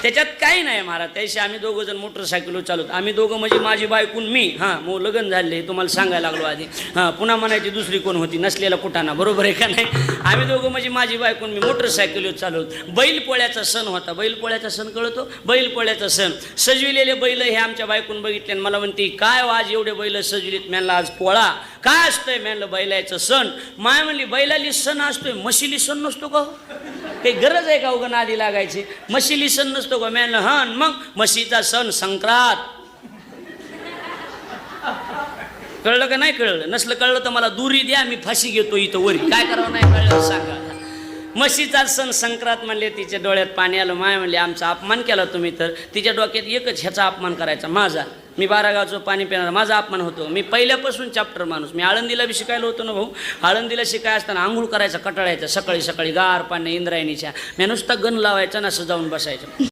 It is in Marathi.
त्याच्यात काही नाही महाराज. त्याशी आम्ही दोघं जण मोटरसायकल चालवतो. आम्ही दोघं म्हणजे माझी बायकून मी. हां, मग लग्न झाले तुम्हाला सांगायला लागलो आधी. हां, पुन्हा म्हणायची दुसरी कोण होती नसलेला कुठाना, बरोबर आहे का नाही. आम्ही दोघं म्हणजे माझी बायकून मी मोटरसायकल चालवतो. बैलपोळ्याचा सण होता. बैलपोळ्याचा सण कळतो. बैलपोळ्याचा सण सजविलेले बैल हे आमच्या बायकून बघितले आणि मला म्हणते काय आज एवढे बैल सजविलेत. म्हणलं आज पोळा. काय असतंय म्हणलं बैलाचं सण. माय म्हणली बैलाली सण असतोय म्हशीली सण नसतो का. काही गरज आहे का उगं नादी लागायची. म्हशीली सण नसतो का. म्हणलं हा मग म्हशीचा सण संक्रांत. कळलं का नाही कळलं. नसलं कळलं तर मला दुरी द्या मी फाशी घेतो इथं वरी. काय करावं नाही कळलं सांगा. म्हशीचा सण संक्रांत म्हणले. तिच्या डोळ्यात पाणी आलं. माय म्हणले आमचा अपमान केला तुम्ही. तर तिच्या डोक्यात एकच ह्याचा अपमान करायचा माझा. मी 12 गावचं पाणी पिणार माझा अपमान होतो. मी पहिल्यापासून चॅप्टर माणूस. मी आळंदीला बी शिकायला होतो ना भाऊ. आळंदीला शिकाय असताना आंघोळ करायचा कटाळायचा सकाळी सकाळी गार पाणी इंद्रायणीच्या. मी नुसता गण लावायचा ना असं जाऊन बसायचं.